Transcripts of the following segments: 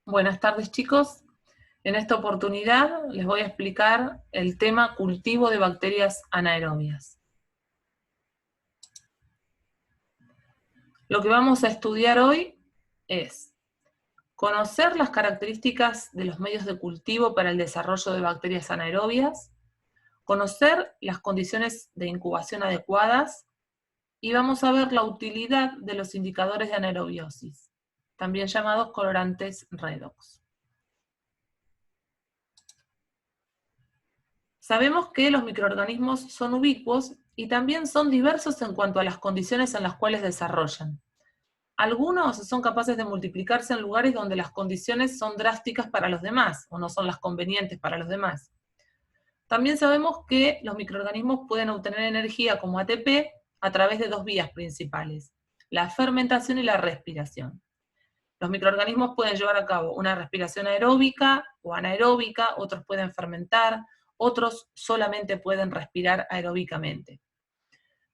Buenas tardes, chicos. En esta oportunidad les voy a explicar el tema cultivo de bacterias anaerobias. Lo que vamos a estudiar hoy es conocer las características de los medios de cultivo para el desarrollo de bacterias anaerobias, conocer las condiciones de incubación adecuadas y vamos a ver la utilidad de los indicadores de anaerobiosis, también llamados colorantes redox. Sabemos que los microorganismos son ubicuos y también son diversos en cuanto a las condiciones en las cuales desarrollan. Algunos son capaces de multiplicarse en lugares donde las condiciones son drásticas para los demás, o no son las convenientes para los demás. También sabemos que los microorganismos pueden obtener energía como ATP a través de dos vías principales, la fermentación y la respiración. Los microorganismos pueden llevar a cabo una respiración aeróbica o anaeróbica, otros pueden fermentar, otros solamente pueden respirar aeróbicamente.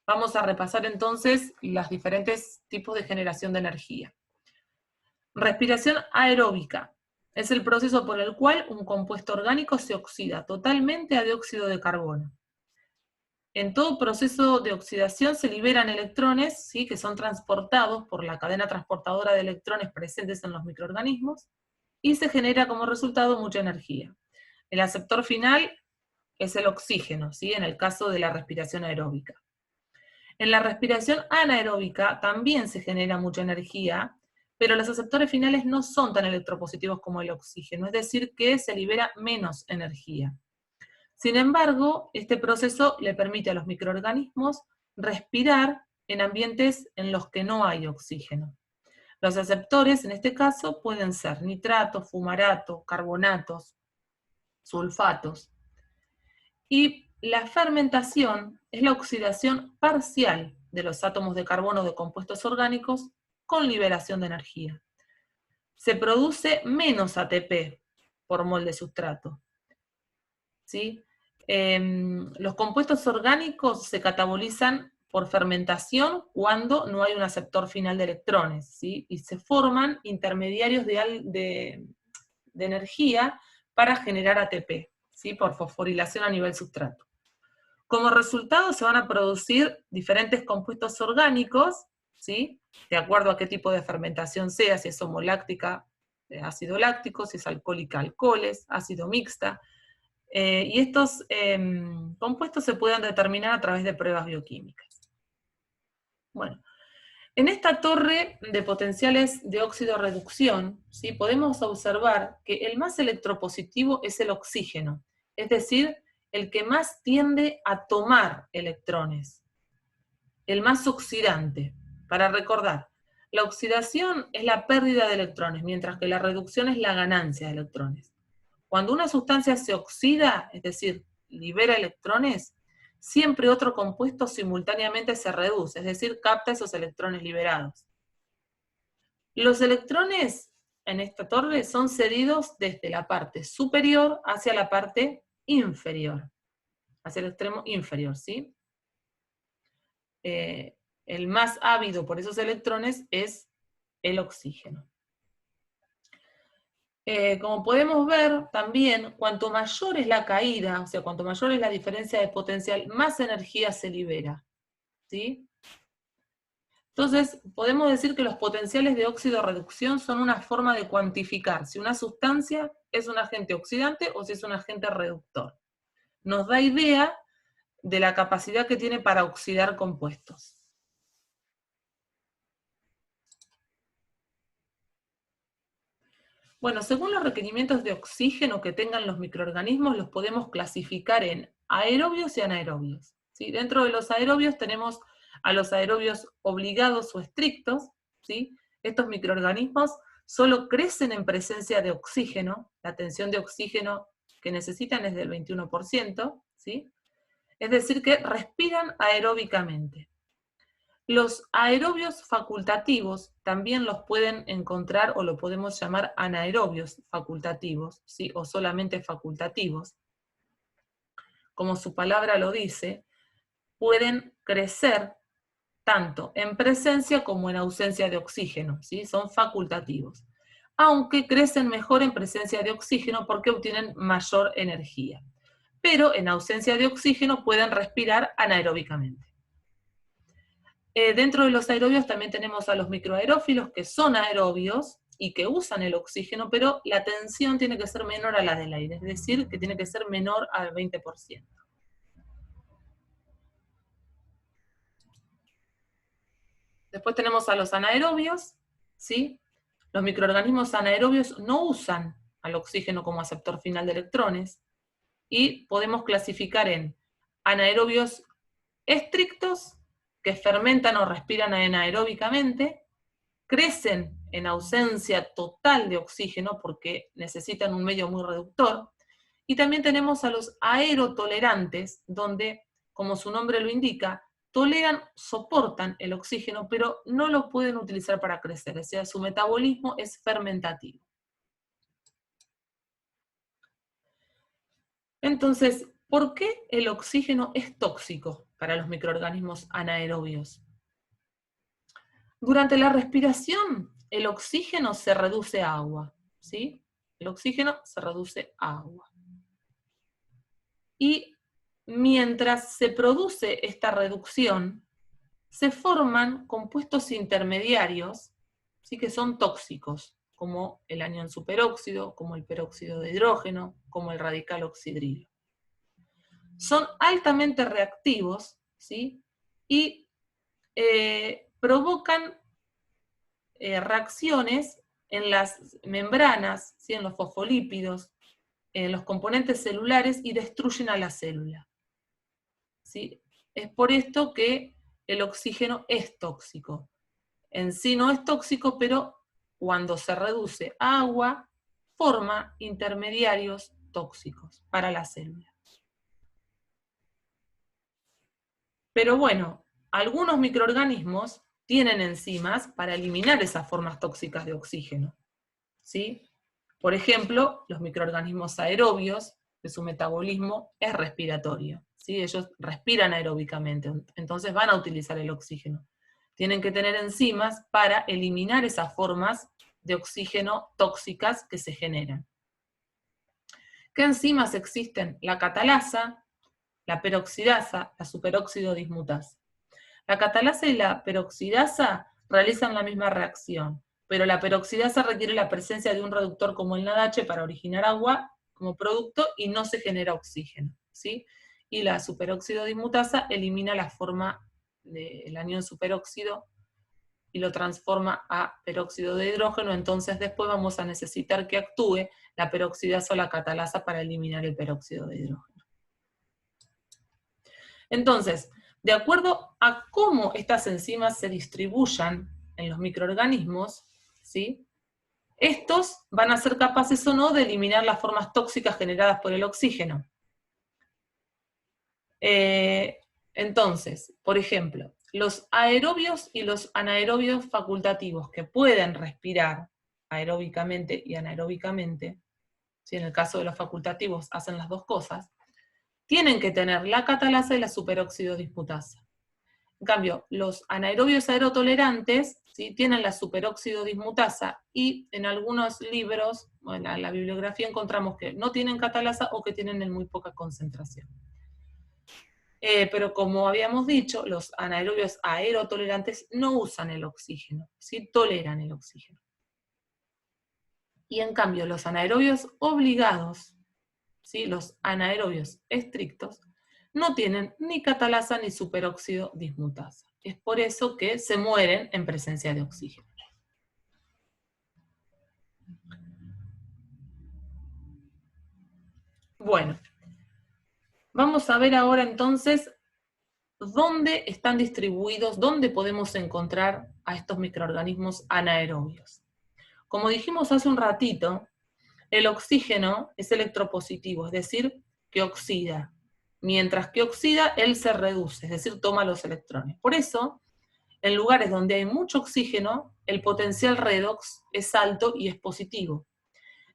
Vamos a repasar entonces los diferentes tipos de generación de energía. Respiración aeróbica es el proceso por el cual un compuesto orgánico se oxida totalmente a dióxido de carbono. En todo proceso de oxidación se liberan electrones, ¿sí?, que son transportados por la cadena transportadora de electrones presentes en los microorganismos, y se genera como resultado mucha energía. El aceptor final es el oxígeno, ¿sí?, en el caso de la respiración aeróbica. En la respiración anaeróbica también se genera mucha energía, pero los aceptores finales no son tan electropositivos como el oxígeno, es decir, que se libera menos energía. Sin embargo, este proceso le permite a los microorganismos respirar en ambientes en los que no hay oxígeno. Los aceptores, en este caso, pueden ser nitratos, fumaratos, carbonatos, sulfatos. Y la fermentación es la oxidación parcial de los átomos de carbono de compuestos orgánicos con liberación de energía. Se produce menos ATP por mol de sustrato, ¿sí? Los compuestos orgánicos se catabolizan por fermentación cuando no hay un aceptor final de electrones, ¿sí? Y se forman intermediarios de energía para generar ATP, ¿sí?, por fosforilación a nivel sustrato. Como resultado se van a producir diferentes compuestos orgánicos, ¿sí?, de acuerdo a qué tipo de fermentación sea, si es homoláctica, ácido láctico, si es alcohólica, alcoholes, ácido mixta, y estos compuestos se pueden determinar a través de pruebas bioquímicas. Bueno, en esta torre de potenciales de óxido-reducción, ¿sí?, podemos observar que el más electropositivo es el oxígeno, es decir, el que más tiende a tomar electrones, el más oxidante. Para recordar, la oxidación es la pérdida de electrones, mientras que la reducción es la ganancia de electrones. Cuando una sustancia se oxida, es decir, libera electrones, siempre otro compuesto simultáneamente se reduce, es decir, capta esos electrones liberados. Los electrones en esta torre son cedidos desde la parte superior hacia la parte inferior, hacia el extremo inferior, ¿sí? El más ávido por esos electrones es el oxígeno. Como podemos ver también, cuanto mayor es la caída, o sea, cuanto mayor es la diferencia de potencial, más energía se libera, ¿sí? Entonces, podemos decir que los potenciales de óxido-reducción son una forma de cuantificar si una sustancia es un agente oxidante o si es un agente reductor. Nos da idea de la capacidad que tiene para oxidar compuestos. Bueno, según los requerimientos de oxígeno que tengan los microorganismos, los podemos clasificar en aerobios y anaerobios, ¿sí? Dentro de los aerobios tenemos a los aerobios obligados o estrictos, ¿sí? Estos microorganismos solo crecen en presencia de oxígeno, la tensión de oxígeno que necesitan es del 21%, ¿sí? Es decir, que respiran aeróbicamente. Los aerobios facultativos también los pueden encontrar o lo podemos llamar anaerobios facultativos, ¿sí?, o solamente facultativos. Como su palabra lo dice, pueden crecer tanto en presencia como en ausencia de oxígeno, ¿sí? Son facultativos. aunque crecen mejor en presencia de oxígeno porque obtienen mayor energía. Pero en ausencia de oxígeno pueden respirar anaeróbicamente. Dentro de los aerobios también tenemos a los microaerófilos, que son aerobios y que usan el oxígeno, pero la tensión tiene que ser menor a la del aire, es decir, que tiene que ser menor al 20%. Después tenemos a los anaerobios, ¿sí? Los microorganismos anaerobios no usan al oxígeno como aceptor final de electrones, y podemos clasificar en anaerobios estrictos, que fermentan o respiran anaeróbicamente, crecen en ausencia total de oxígeno porque necesitan un medio muy reductor, y también tenemos a los aerotolerantes, donde, como su nombre lo indica, toleran, soportan el oxígeno, pero no lo pueden utilizar para crecer, o sea, su metabolismo es fermentativo. Entonces, ¿por qué el oxígeno es tóxico para los microorganismos anaerobios? Durante la respiración, el oxígeno se reduce a agua, ¿sí? El oxígeno se reduce a agua. Y mientras se produce esta reducción, se forman compuestos intermediarios, ¿sí? Que son tóxicos, como el anión superóxido, como el peróxido de hidrógeno, como el radical oxidrilo. Son altamente reactivos, ¿sí? Y provocan reacciones en las membranas, ¿sí? En los fosfolípidos, en los componentes celulares, y destruyen a la célula, ¿sí? Es por esto que el oxígeno es tóxico. En sí no es tóxico, pero cuando se reduce a agua, forma intermediarios tóxicos para la célula. Pero bueno, algunos microorganismos tienen enzimas para eliminar esas formas tóxicas de oxígeno, ¿sí? Por ejemplo, los microorganismos aerobios, que su metabolismo es respiratorio, ¿sí? Ellos respiran aeróbicamente, entonces van a utilizar el oxígeno. Tienen que tener enzimas para eliminar esas formas de oxígeno tóxicas que se generan. ¿Qué enzimas existen? La catalasa, la peroxidasa, la superóxido dismutasa. La catalasa y la peroxidasa realizan la misma reacción, pero la peroxidasa requiere la presencia de un reductor como el NADH para originar agua como producto y no se genera oxígeno, ¿sí? Y la superóxido dismutasa elimina la forma del anión superóxido y lo transforma a peróxido de hidrógeno, entonces después vamos a necesitar que actúe la peroxidasa o la catalasa para eliminar el peróxido de hidrógeno. Entonces, de acuerdo a cómo estas enzimas se distribuyan en los microorganismos, ¿sí? Estos van a ser capaces o no de eliminar las formas tóxicas generadas por el oxígeno. Entonces, por ejemplo, los aerobios y los anaerobios facultativos que pueden respirar aeróbicamente y anaeróbicamente, si en el caso de los facultativos hacen las dos cosas, tienen que tener la catalasa y la superóxido dismutasa. En cambio, los anaerobios aerotolerantes, ¿sí? Tienen la superóxido dismutasa, y en algunos libros, bueno, en la bibliografía encontramos que no tienen catalasa o que tienen en muy poca concentración. Pero como habíamos dicho, los anaerobios aerotolerantes no usan el oxígeno, ¿sí? Toleran el oxígeno. Y en cambio, los anaerobios obligados, ¿sí? Los anaerobios estrictos, no tienen ni catalasa ni superóxido dismutasa. Es por eso que se mueren en presencia de oxígeno. Bueno, vamos a ver ahora entonces dónde están distribuidos, dónde podemos encontrar a estos microorganismos anaerobios. Como dijimos hace un ratito, el oxígeno es electropositivo, es decir, que oxida. Mientras que oxida, él se reduce, es decir, toma los electrones. Por eso, en lugares donde hay mucho oxígeno, el potencial redox es alto y es positivo.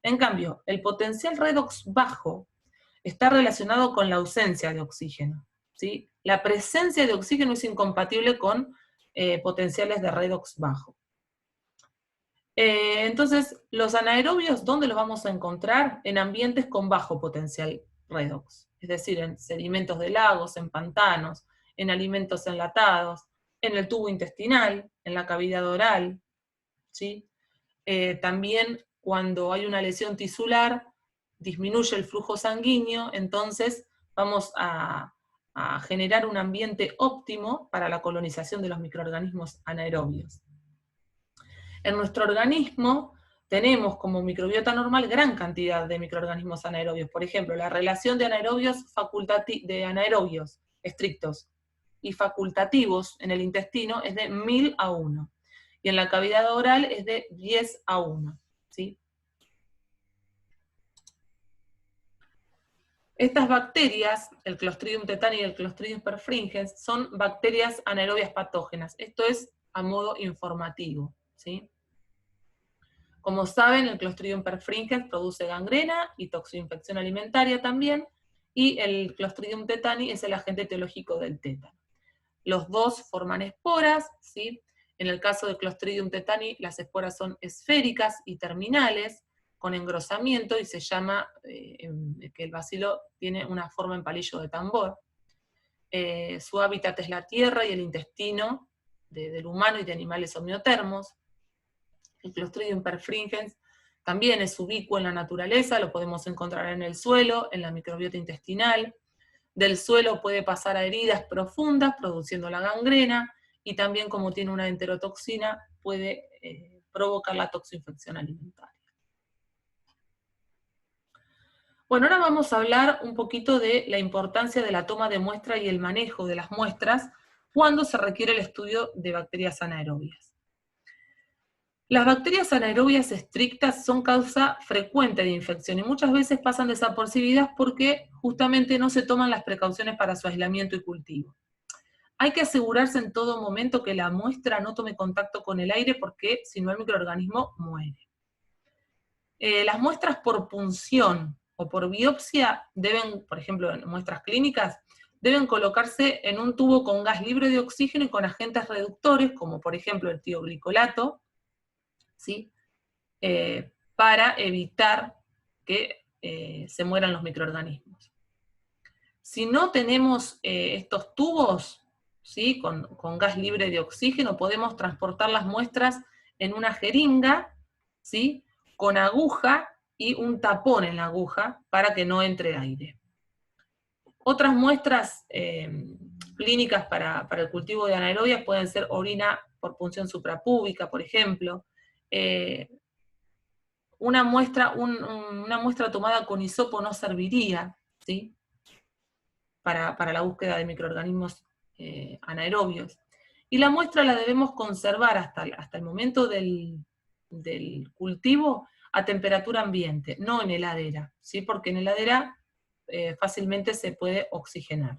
En cambio, el potencial redox bajo está relacionado con la ausencia de oxígeno, ¿sí? La presencia de oxígeno es incompatible con potenciales de redox bajo. Entonces, los anaerobios, ¿dónde los vamos a encontrar? En ambientes con bajo potencial redox, es decir, en sedimentos de lagos, en pantanos, en alimentos enlatados, en el tubo intestinal, en la cavidad oral, ¿sí? También cuando hay una lesión tisular, disminuye el flujo sanguíneo, entonces vamos a generar un ambiente óptimo para la colonización de los microorganismos anaerobios. En nuestro organismo tenemos como microbiota normal gran cantidad de microorganismos anaerobios. Por ejemplo, la relación de anaerobios estrictos y facultativos en el intestino es de 1000 a 1. Y en la cavidad oral es de 10 a 1. ¿Sí? Estas bacterias, el Clostridium tetani y el Clostridium perfringens, son bacterias anaerobias patógenas. Esto es a modo informativo. ¿Sí? Como saben, el Clostridium perfringens produce gangrena y toxoinfección alimentaria también, y el Clostridium tetani es el agente etiológico del tétano. Los dos forman esporas, ¿sí? En el caso de Clostridium tetani, las esporas son esféricas y terminales, con engrosamiento, y se llama que el bacilo tiene una forma en palillo de tambor. Su hábitat es la tierra y el intestino del humano y de animales homeotermos. El Clostridium perfringens también es ubicuo en la naturaleza, lo podemos encontrar en el suelo, en la microbiota intestinal. Del suelo puede pasar a heridas profundas, produciendo la gangrena, y también, como tiene una enterotoxina, puede provocar la toxoinfección alimentaria. Bueno, ahora vamos a hablar un poquito de la importancia de la toma de muestra y el manejo de las muestras cuando se requiere el estudio de bacterias anaerobias. Las bacterias anaerobias estrictas son causa frecuente de infección y muchas veces pasan desapercibidas porque justamente no se toman las precauciones para su aislamiento y cultivo. Hay que asegurarse en todo momento que la muestra no tome contacto con el aire porque si no el microorganismo muere. Las muestras por punción o por biopsia deben, por ejemplo, en muestras clínicas, deben colocarse en un tubo con gas libre de oxígeno y con agentes reductores, como por ejemplo el tioglicolato, ¿sí? Para evitar que se mueran los microorganismos. Si no tenemos estos tubos, ¿sí? con gas libre de oxígeno, podemos transportar las muestras en una jeringa, ¿sí? Con aguja y un tapón en la aguja para que no entre aire. Otras muestras clínicas para el cultivo de anaerobias pueden ser orina por punción suprapúbica, por ejemplo. Una muestra tomada con hisopo no serviría, ¿sí? Para la búsqueda de microorganismos anaerobios. Y la muestra la debemos conservar hasta el momento del cultivo a temperatura ambiente, no en heladera, ¿sí? Porque en heladera fácilmente se puede oxigenar.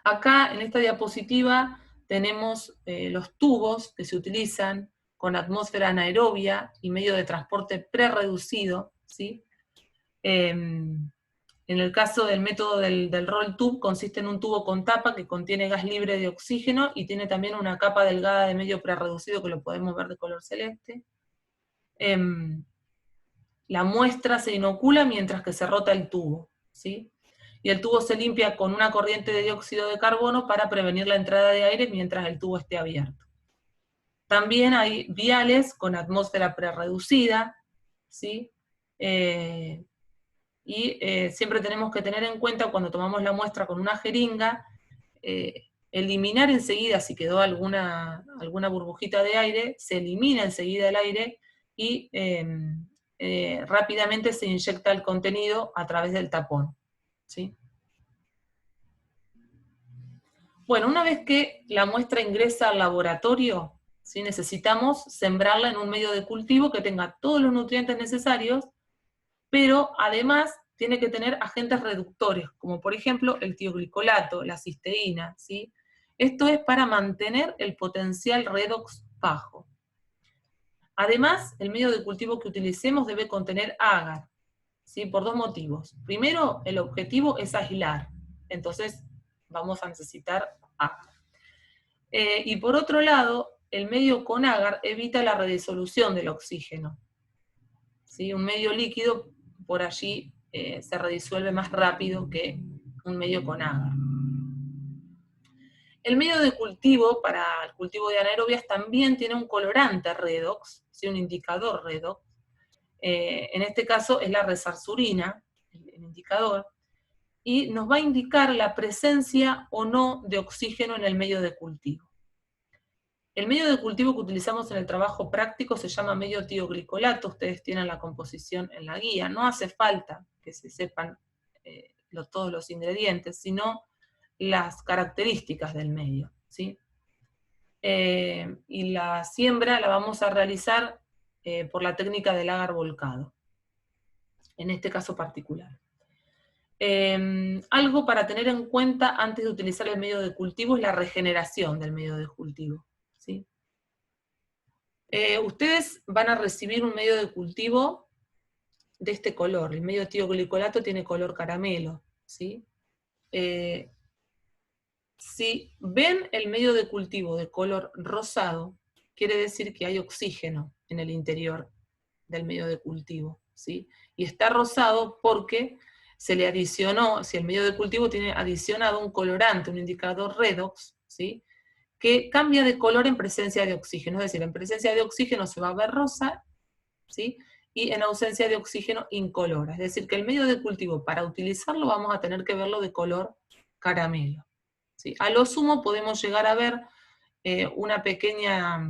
Acá en esta diapositiva tenemos los tubos que se utilizan con atmósfera anaerobia y medio de transporte prerreducido, ¿sí? En el caso del método del roll tube, consiste en un tubo con tapa que contiene gas libre de oxígeno y tiene también una capa delgada de medio prerreducido que lo podemos ver de color celeste. La muestra se inocula mientras que se rota el tubo, ¿sí? Y el tubo se limpia con una corriente de dióxido de carbono para prevenir la entrada de aire mientras el tubo esté abierto. También hay viales con atmósfera prerreducida, ¿sí? Siempre tenemos que tener en cuenta cuando tomamos la muestra con una jeringa, eliminar enseguida, si quedó alguna burbujita de aire, se elimina enseguida el aire y rápidamente se inyecta el contenido a través del tapón, ¿sí? Bueno, una vez que la muestra ingresa al laboratorio, ¿sí? Necesitamos sembrarla en un medio de cultivo que tenga todos los nutrientes necesarios, pero además tiene que tener agentes reductores, como por ejemplo el tioglicolato, la cisteína, ¿sí? Esto es para mantener el potencial redox bajo. Además, el medio de cultivo que utilicemos debe contener agar, ¿sí? Por dos motivos. Primero, el objetivo es aislar, entonces vamos a necesitar agar. Y por otro lado, el medio con agar evita la redisolución del oxígeno. ¿Sí? Un medio líquido por allí se redisuelve más rápido que un medio con agar. El medio de cultivo, para el cultivo de anaerobias, también tiene un colorante redox, ¿sí? Un indicador redox. En este caso es la resarsurina, el indicador, y nos va a indicar la presencia o no de oxígeno en el medio de cultivo. El medio de cultivo que utilizamos en el trabajo práctico se llama medio tioglicolato, ustedes tienen la composición en la guía, no hace falta que se sepan todos los ingredientes, sino las características del medio, ¿sí? Y la siembra la vamos a realizar por la técnica del agar volcado, en este caso particular. Algo para tener en cuenta antes de utilizar el medio de cultivo es la regeneración del medio de cultivo, ¿sí? Ustedes van a recibir un medio de cultivo de este color, el medio tioglicolato tiene color caramelo, ¿sí? Si ven el medio de cultivo de color rosado, quiere decir que hay oxígeno en el interior del medio de cultivo, ¿sí? Y está rosado porque se le adicionó, si el medio de cultivo tiene adicionado un colorante, un indicador redox, ¿sí? Que cambia de color en presencia de oxígeno, es decir, en presencia de oxígeno se va a ver rosa, ¿sí? Y en ausencia de oxígeno incolora, es decir, que el medio de cultivo para utilizarlo vamos a tener que verlo de color caramelo, ¿sí? A lo sumo podemos llegar a ver una pequeña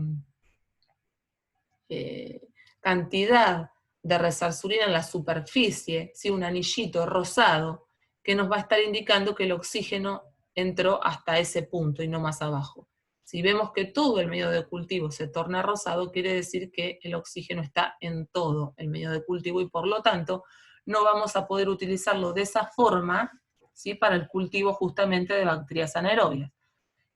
cantidad de resarsurina en la superficie, ¿sí? Un anillito rosado, que nos va a estar indicando que el oxígeno entró hasta ese punto y no más abajo. Si vemos que todo el medio de cultivo se torna rosado, quiere decir que el oxígeno está en todo el medio de cultivo y por lo tanto no vamos a poder utilizarlo de esa forma, ¿sí? Para el cultivo justamente de bacterias anaerobias.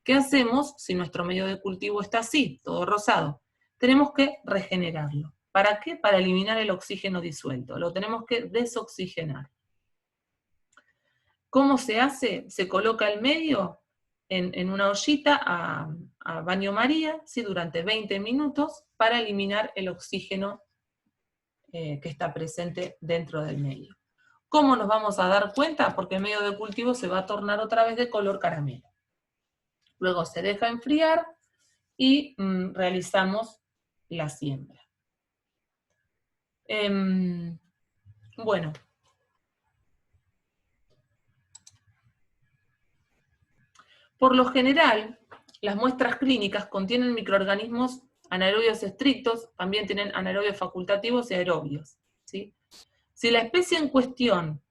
¿Qué hacemos si nuestro medio de cultivo está así, todo rosado? Tenemos que regenerarlo. ¿Para qué? Para eliminar el oxígeno disuelto. Lo tenemos que desoxigenar. ¿Cómo se hace? Se coloca el medio en una ollita a baño María, ¿sí? Durante 20 minutos para eliminar el oxígeno que está presente dentro del medio. ¿Cómo nos vamos a dar cuenta? Porque el medio de cultivo se va a tornar otra vez de color caramelo. Luego se deja enfriar y realizamos la siembra. Bueno. Por lo general, las muestras clínicas contienen microorganismos anaerobios estrictos, también tienen anaerobios facultativos y aerobios, ¿sí? Si la especie en cuestión,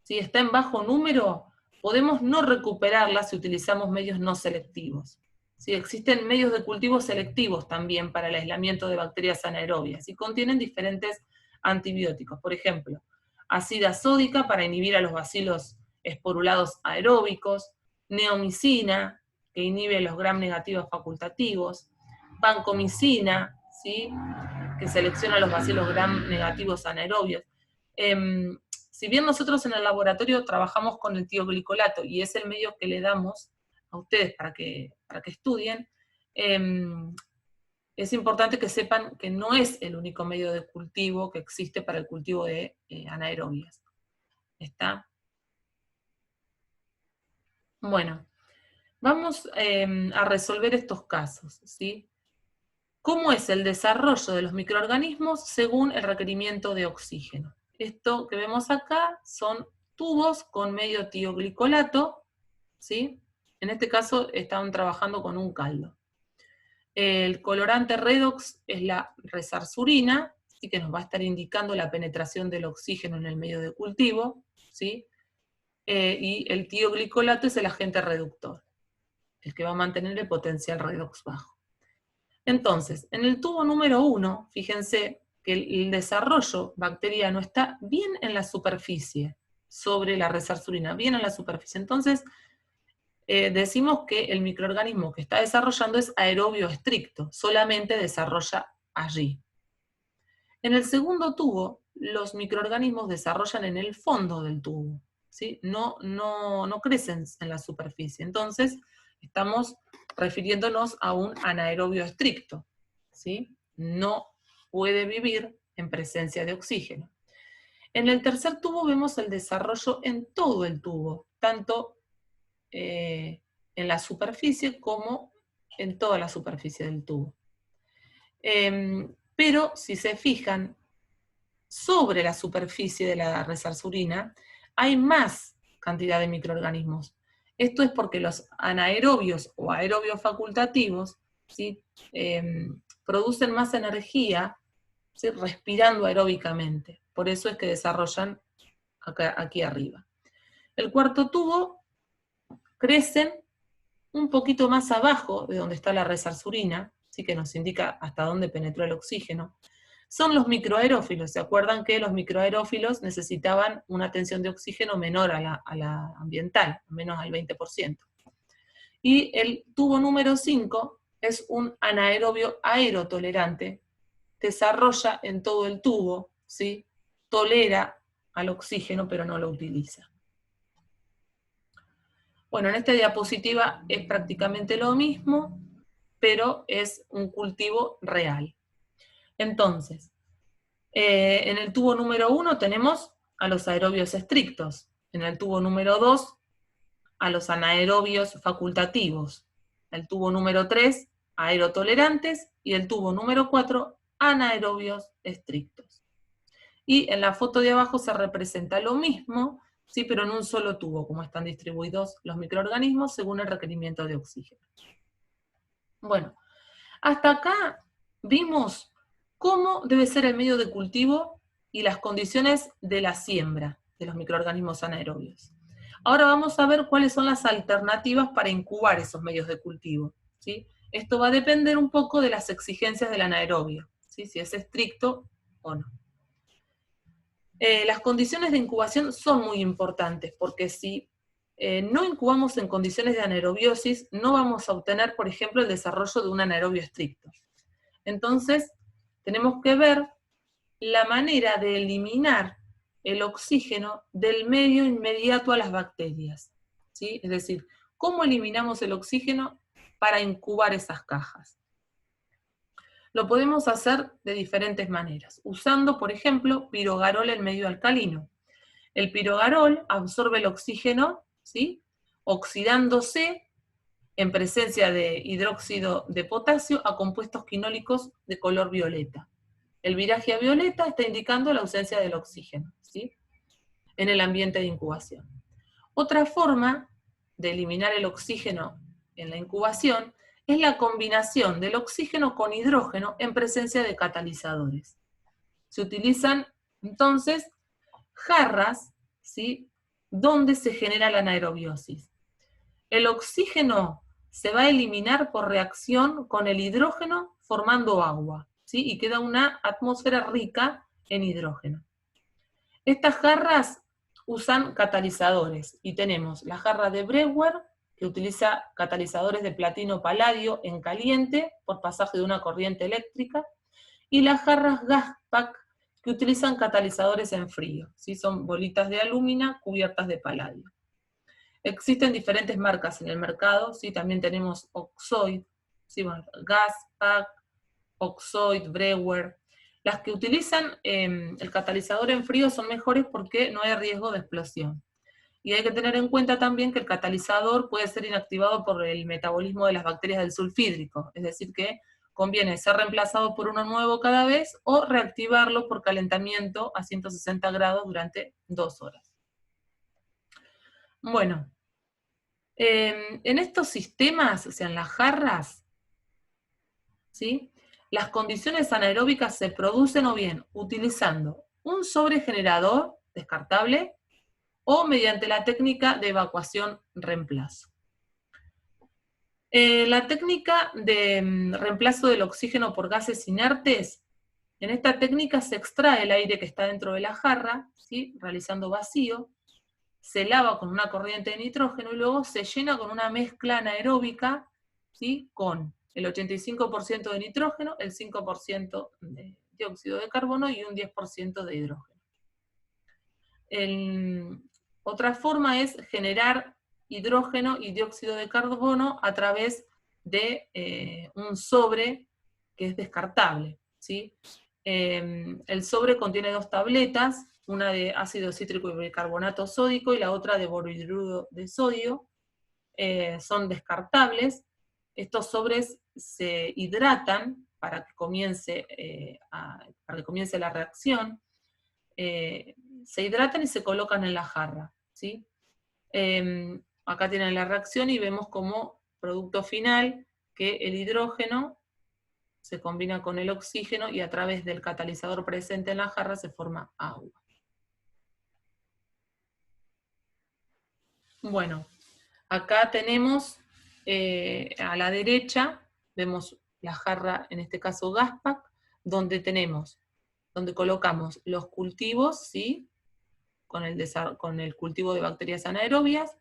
¿sí?, está en bajo número, podemos no recuperarla si utilizamos medios no selectivos. ¿Sí? Existen medios de cultivo selectivos también para el aislamiento de bacterias anaerobias y contienen diferentes antibióticos. Por ejemplo, ácida sódica para inhibir a los bacilos esporulados aeróbicos, neomicina, que inhibe los gram negativos facultativos, vancomicina, ¿sí?, que selecciona los bacilos gram negativos anaerobios. Si bien nosotros en el laboratorio trabajamos con el tioglicolato y es el medio que le damos a ustedes para que estudien, es importante que sepan que no es el único medio de cultivo que existe para el cultivo de anaerobias. ¿Está? Bueno, vamos a resolver estos casos, ¿sí? ¿Cómo es el desarrollo de los microorganismos según el requerimiento de oxígeno? Esto que vemos acá son tubos con medio tioglicolato, ¿sí? En este caso estaban trabajando con un caldo. El colorante redox es la resarsurina, ¿sí?, que nos va a estar indicando la penetración del oxígeno en el medio de cultivo, ¿sí? Y el tioglicolato es el agente reductor, el que va a mantener el potencial redox bajo. Entonces, en el tubo número 1, fíjense que el desarrollo bacteriano está bien en la superficie, sobre la resarsurina, bien en la superficie. Entonces, decimos que el microorganismo que está desarrollando es aerobio estricto, solamente desarrolla allí. En el segundo tubo, los microorganismos desarrollan en el fondo del tubo, ¿sí? No crecen en la superficie. Entonces, Estamos refiriéndonos a un anaerobio estricto, ¿sí? No puede vivir en presencia de oxígeno. En el tercer tubo vemos el desarrollo en todo el tubo, tanto en la superficie como en toda la superficie del tubo. Pero si se fijan, sobre la superficie de la resalzurina hay más cantidad de microorganismos. Esto es porque los anaerobios o aerobios facultativos, ¿sí? Producen más energía, ¿sí? Respirando aeróbicamente. Por eso es que desarrollan aquí arriba. El cuarto tubo crecen un poquito más abajo de donde está la resalzurina, ¿sí? Que nos indica hasta dónde penetró el oxígeno. Son los microaerófilos. ¿Se acuerdan que los microaerófilos necesitaban una tensión de oxígeno menor a la ambiental, menos al 20%? Y el tubo número 5 es un anaerobio aerotolerante. Desarrolla en todo el tubo, ¿sí? Tolera al oxígeno, pero no lo utiliza. Bueno, en esta diapositiva es prácticamente lo mismo, pero es un cultivo real. Entonces, en el tubo número 1 tenemos a los aerobios estrictos, en el tubo número 2 a los anaerobios facultativos, el tubo número 3 aerotolerantes y el tubo número 4 anaerobios estrictos. Y en la foto de abajo se representa lo mismo, sí, pero en un solo tubo, como están distribuidos los microorganismos según el requerimiento de oxígeno. Bueno, hasta acá vimos cómo debe ser el medio de cultivo y las condiciones de la siembra de los microorganismos anaerobios. Ahora vamos a ver cuáles son las alternativas para incubar esos medios de cultivo, ¿sí? Esto va a depender un poco de las exigencias del anaerobio, ¿sí? Si es estricto o no. Las condiciones de incubación son muy importantes, porque si no incubamos en condiciones de anaerobiosis, no vamos a obtener, por ejemplo, el desarrollo de un anaerobio estricto. Entonces, tenemos que ver la manera de eliminar el oxígeno del medio inmediato a las bacterias, ¿sí? Es decir, ¿cómo eliminamos el oxígeno para incubar esas cajas? Lo podemos hacer de diferentes maneras, usando, por ejemplo, pirogarol en medio alcalino. El pirogarol absorbe el oxígeno, ¿sí? Oxidándose en presencia de hidróxido de potasio a compuestos quinólicos de color violeta. El viraje a violeta está indicando la ausencia del oxígeno, ¿sí? En el ambiente de incubación. Otra forma de eliminar el oxígeno en la incubación es la combinación del oxígeno con hidrógeno en presencia de catalizadores. Se utilizan entonces jarras, ¿sí? Donde se genera la anaerobiosis. El oxígeno se va a eliminar por reacción con el hidrógeno formando agua, ¿sí? Y queda una atmósfera rica en hidrógeno. Estas jarras usan catalizadores, y tenemos la jarra de Breuer, que utiliza catalizadores de platino-paladio en caliente por pasaje de una corriente eléctrica, y las jarras Gaspac, que utilizan catalizadores en frío, ¿sí? Son bolitas de alúmina cubiertas de paladio. Existen diferentes marcas en el mercado, ¿sí? También tenemos Oxoid, ¿sí? Bueno, Gaspac, Oxoid, Breuer. Las que utilizan el catalizador en frío son mejores porque no hay riesgo de explosión. Y hay que tener en cuenta también que el catalizador puede ser inactivado por el metabolismo de las bacterias del sulfídrico, es decir que conviene ser reemplazado por uno nuevo cada vez o reactivarlo por calentamiento a 160 grados durante 2 horas. Bueno, en estos sistemas, o sea, en las jarras, ¿sí? Las condiciones anaeróbicas se producen o bien utilizando un sobregenerador descartable o mediante la técnica de evacuación-reemplazo. La técnica de reemplazo del oxígeno por gases inertes, en esta técnica se extrae el aire que está dentro de la jarra, ¿sí? Realizando vacío, se lava con una corriente de nitrógeno y luego se llena con una mezcla anaeróbica, ¿sí? Con el 85% de nitrógeno, el 5% de dióxido de carbono y un 10% de hidrógeno. Otra forma es generar hidrógeno y dióxido de carbono a través de un sobre que es descartable, ¿sí? El sobre contiene 2 tabletas, una de ácido cítrico y bicarbonato sódico y la otra de borohidruro de sodio. Son descartables. Estos sobres se hidratan para que comience la reacción. Se hidratan y se colocan en la jarra, ¿sí? Acá tienen la reacción y vemos como producto final que el hidrógeno se combina con el oxígeno y a través del catalizador presente en la jarra se forma agua. Bueno, acá tenemos a la derecha, vemos la jarra, en este caso Gaspac, donde colocamos los cultivos, ¿sí? Con el cultivo de bacterias anaerobias.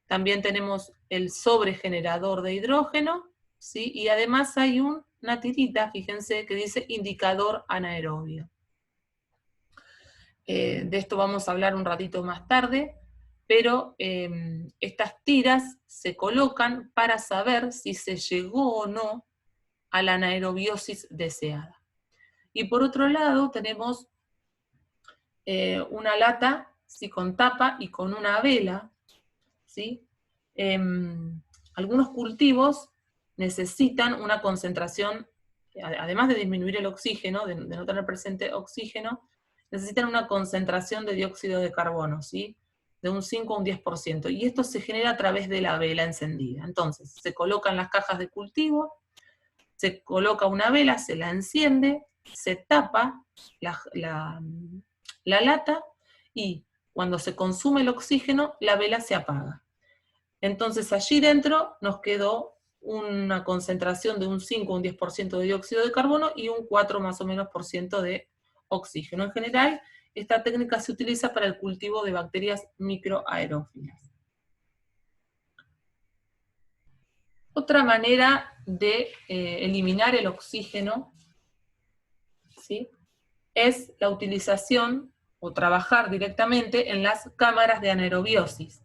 También tenemos el sobregenerador de hidrógeno, ¿sí? Y además hay una tirita, fíjense, que dice indicador anaerobio. De esto vamos a hablar un ratito más tarde, pero estas tiras se colocan para saber si se llegó o no a la anaerobiosis deseada. Y por otro lado tenemos una lata, ¿sí? Con tapa y con una vela, ¿sí? Algunos cultivos necesitan una concentración, además de disminuir el oxígeno, de no tener presente oxígeno, necesitan una concentración de dióxido de carbono, ¿sí? De un 5 a un 10%, y esto se genera a través de la vela encendida. Entonces, se colocan las cajas de cultivo, se coloca una vela, se la enciende, se tapa la lata, y cuando se consume el oxígeno, la vela se apaga. Entonces allí dentro nos quedó una concentración de un 5 o un 10% de dióxido de carbono y un 4 más o menos por ciento de oxígeno. En general, esta técnica se utiliza para el cultivo de bacterias microaerófilas. Otra manera de eliminar el oxígeno, ¿sí? Es la utilización o trabajar directamente en las cámaras de anaerobiosis,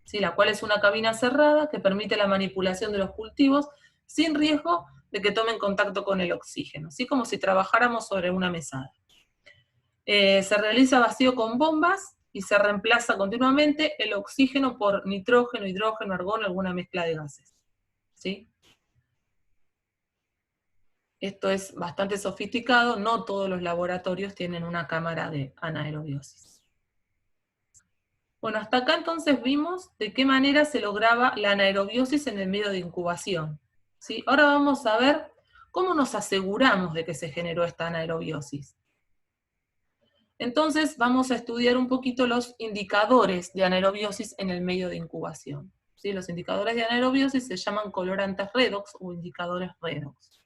¿sí? La cual es una cabina cerrada que permite la manipulación de los cultivos sin riesgo de que tomen contacto con el oxígeno, así como si trabajáramos sobre una mesada. Se realiza vacío con bombas y se reemplaza continuamente el oxígeno por nitrógeno, hidrógeno, argón, alguna mezcla de gases, ¿sí? Esto es bastante sofisticado, no todos los laboratorios tienen una cámara de anaerobiosis. Bueno, hasta acá entonces vimos de qué manera se lograba la anaerobiosis en el medio de incubación, ¿sí? Ahora vamos a ver cómo nos aseguramos de que se generó esta anaerobiosis. Entonces vamos a estudiar un poquito los indicadores de anaerobiosis en el medio de incubación, ¿sí? Los indicadores de anaerobiosis se llaman colorantes redox o indicadores redox,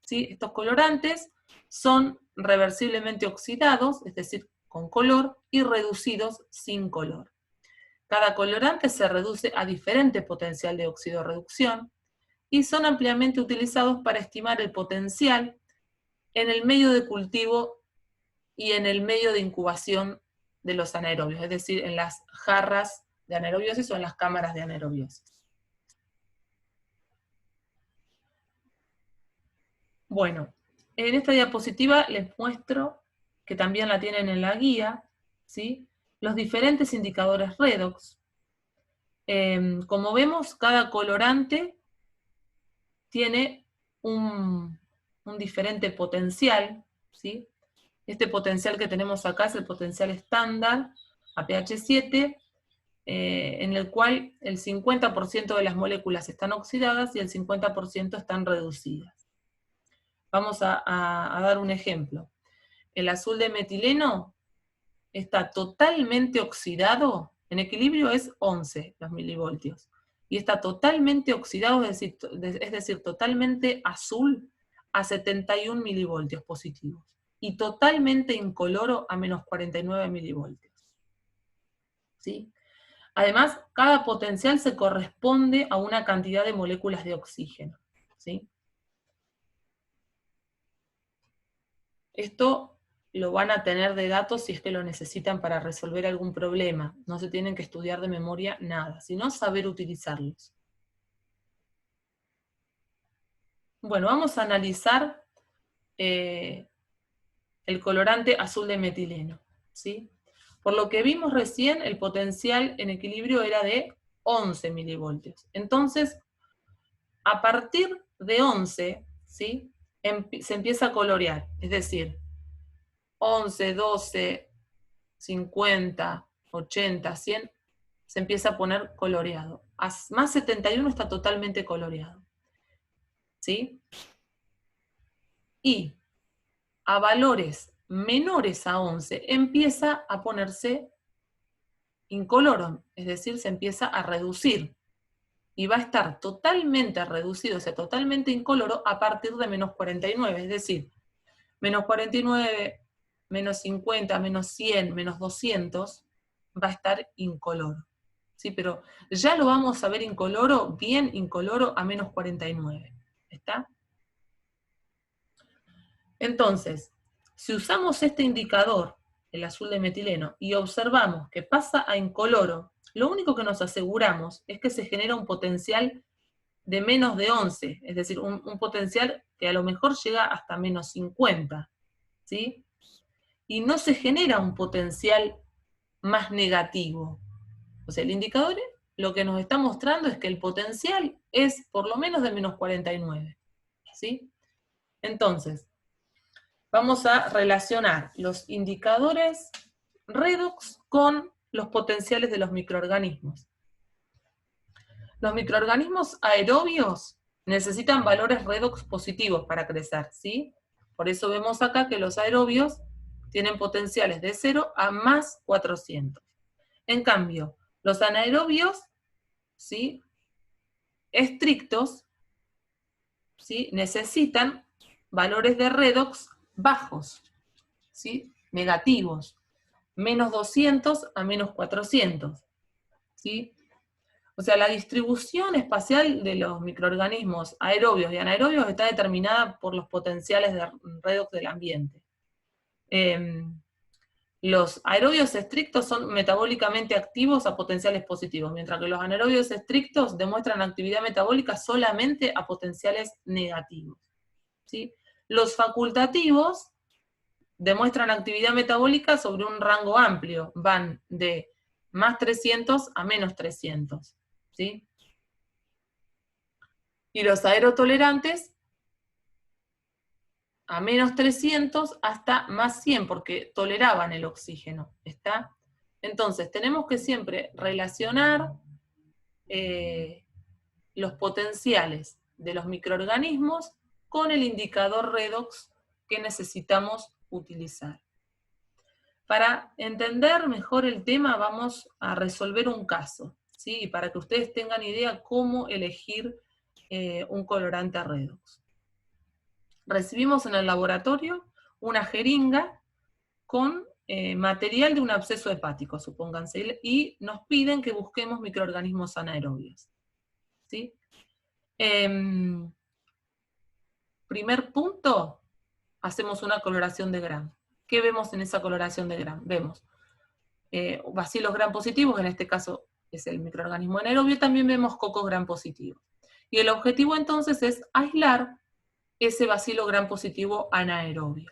¿sí? Estos colorantes son reversiblemente oxidados, es decir, con color, y reducidos sin color. Cada colorante se reduce a diferente potencial de oxidorreducción y son ampliamente utilizados para estimar el potencial en el medio de cultivo y en el medio de incubación de los anaerobios, es decir, en las jarras de anaerobiosis o en las cámaras de anaerobiosis. Bueno, en esta diapositiva les muestro, que también la tienen en la guía, ¿sí? Los diferentes indicadores redox. Como vemos, cada colorante tiene un diferente potencial, ¿sí? Este potencial que tenemos acá es el potencial estándar a pH 7, en el cual el 50% de las moléculas están oxidadas y el 50% están reducidas. Vamos a dar un ejemplo. El azul de metileno está totalmente oxidado, en equilibrio es 11 los milivoltios, y está totalmente oxidado, es decir, totalmente azul a 71 milivoltios positivos, y totalmente incoloro a menos 49 milivoltios. ¿Sí? Además, cada potencial se corresponde a una cantidad de moléculas de oxígeno, ¿sí? Esto lo van a tener de datos si es que lo necesitan para resolver algún problema. No se tienen que estudiar de memoria nada, sino saber utilizarlos. Bueno, vamos a analizar el colorante azul de metileno, ¿sí? Por lo que vimos recién, el potencial en equilibrio era de 11 milivoltios. Entonces, a partir de 11, ¿sí? Se empieza a colorear, es decir, 11, 12, 50, 80, 100, se empieza a poner coloreado. Más 71 está totalmente coloreado, ¿sí? Y a valores menores a 11 empieza a ponerse incoloro, es decir, se empieza a reducir. Y va a estar totalmente reducido, o sea, totalmente incoloro a partir de menos 49, es decir, menos 49, menos 50, menos 100, menos 200, va a estar incoloro. ¿Sí? Pero ya lo vamos a ver incoloro, bien incoloro a menos 49. ¿Está? Entonces, si usamos este indicador, el azul de metileno, y observamos que pasa a incoloro, lo único que nos aseguramos es que se genera un potencial de menos de 11, es decir, un potencial que a lo mejor llega hasta menos 50, ¿sí? Y no se genera un potencial más negativo. O sea, el indicador lo que nos está mostrando es que el potencial es por lo menos de menos 49, ¿sí? Entonces, vamos a relacionar los indicadores redox con los potenciales de los microorganismos. Los microorganismos aerobios necesitan valores redox positivos para crecer, ¿sí? Por eso vemos acá que los aerobios tienen potenciales de 0 a más 400. En cambio, los anaerobios, ¿sí?, estrictos, ¿sí?, necesitan valores de redox bajos, ¿sí?, negativos, menos 200 a menos 400, ¿sí? O sea, la distribución espacial de los microorganismos aerobios y anaerobios está determinada por los potenciales de redox del ambiente. Los aerobios estrictos son metabólicamente activos a potenciales positivos, mientras que los anaerobios estrictos demuestran actividad metabólica solamente a potenciales negativos, ¿sí? Los facultativos demuestran actividad metabólica sobre un rango amplio, van de más 300 a menos 300, ¿sí? Y los aerotolerantes a menos 300 hasta más 100, porque toleraban el oxígeno, ¿está? Entonces, tenemos que siempre relacionar los potenciales de los microorganismos con el indicador redox que necesitamos utilizar. Para entender mejor el tema, vamos a resolver un caso, ¿sí? Para que ustedes tengan idea cómo elegir un colorante redox. Recibimos en el laboratorio una jeringa con material de un absceso hepático, supónganse, y nos piden que busquemos microorganismos anaerobios, ¿sí? Primer punto, hacemos una coloración de Gram. ¿Qué vemos en esa coloración de Gram? Vemos bacilos Gram positivos, en este caso es el microorganismo anaerobio, también vemos cocos Gram positivos. Y el objetivo entonces es aislar ese bacilo Gram positivo anaerobio.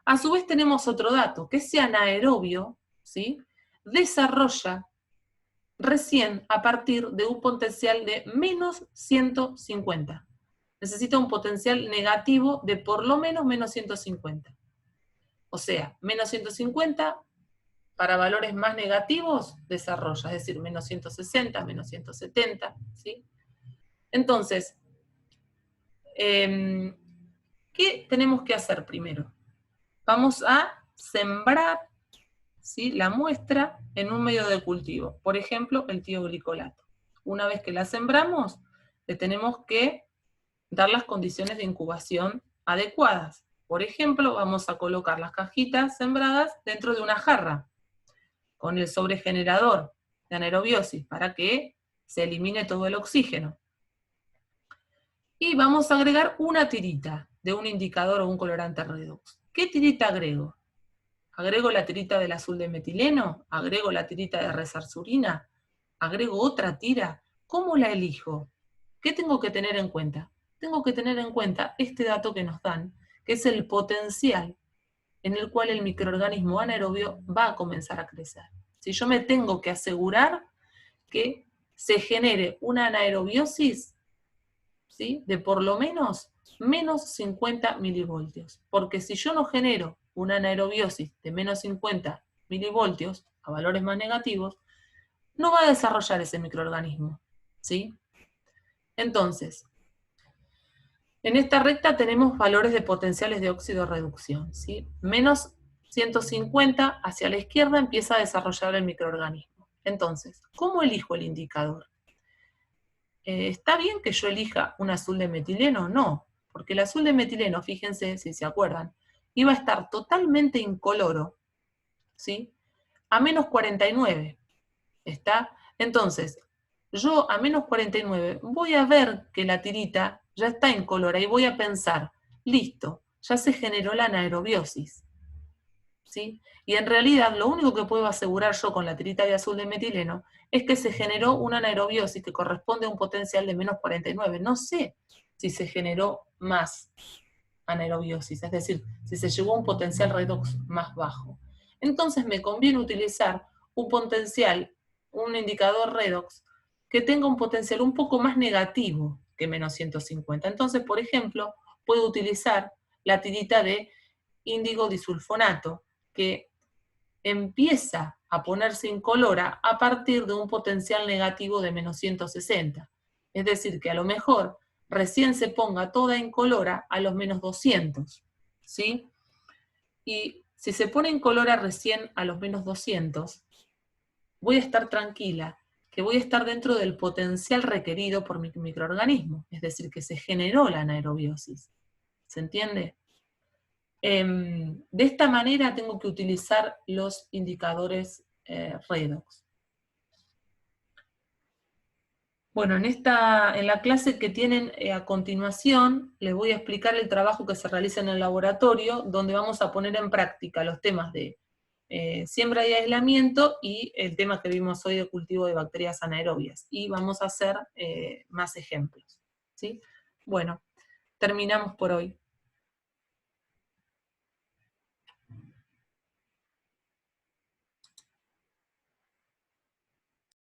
A su vez tenemos otro dato, que ese anaerobio, ¿sí?, desarrolla recién a partir de un potencial de menos 150. Necesita un potencial negativo de por lo menos menos 150. O sea, menos 150 para valores más negativos desarrolla, es decir, menos 160, menos 170, ¿sí? Entonces, ¿qué tenemos que hacer primero? Vamos a sembrar, ¿sí?, la muestra en un medio de cultivo, por ejemplo, el tioglicolato. Una vez que la sembramos, le tenemos que dar las condiciones de incubación adecuadas. Por ejemplo, vamos a colocar las cajitas sembradas dentro de una jarra, con el sobregenerador de anaerobiosis, para que se elimine todo el oxígeno. Y vamos a agregar una tirita de un indicador o un colorante redox. ¿Qué tirita agrego? ¿Agrego la tirita del azul de metileno? ¿Agrego la tirita de resarsurina? ¿Agrego otra tira? ¿Cómo la elijo? ¿Qué tengo que tener en cuenta? Tengo que tener en cuenta este dato que nos dan, que es el potencial en el cual el microorganismo anaerobio va a comenzar a crecer. Si yo me tengo que asegurar que se genere una anaerobiosis, ¿sí?, de por lo menos 50 milivoltios. Porque si yo no genero una anaerobiosis de menos 50 milivoltios, a valores más negativos, no va a desarrollar ese microorganismo, ¿sí? Entonces, en esta recta tenemos valores de potenciales de óxido reducción, ¿sí? Menos 150 hacia la izquierda empieza a desarrollar el microorganismo. Entonces, ¿cómo elijo el indicador? ¿Está bien que yo elija un azul de metileno? No, porque el azul de metileno, fíjense si se acuerdan, iba a estar totalmente incoloro, ¿sí?, a menos 49, ¿está? Entonces, yo a menos 49 voy a ver que la tirita ya está incolora y voy a pensar, listo, ya se generó la anaerobiosis, ¿sí? Y en realidad lo único que puedo asegurar yo con la tirita de azul de metileno es que se generó una anaerobiosis que corresponde a un potencial de menos 49. No sé si se generó más anaerobiosis, es decir, si se llegó a un potencial redox más bajo. Entonces me conviene utilizar un potencial, un indicador redox, que tenga un potencial un poco más negativo que menos 150. Entonces, por ejemplo, puedo utilizar la tirita de índigo disulfonato, que empieza a ponerse incolora a partir de un potencial negativo de menos 160. Es decir, que a lo mejor recién se ponga toda incolora a los menos 200, ¿sí? Y si se pone incolora recién a los menos 200, voy a estar tranquila, que voy a estar dentro del potencial requerido por mi microorganismo, es decir, que se generó la anaerobiosis. ¿Se entiende? De esta manera tengo que utilizar los indicadores redox. Bueno, en la clase que tienen a continuación, les voy a explicar el trabajo que se realiza en el laboratorio, donde vamos a poner en práctica los temas de siembra y aislamiento y el tema que vimos hoy de cultivo de bacterias anaerobias. Y vamos a hacer más ejemplos, ¿sí? Bueno, terminamos por hoy.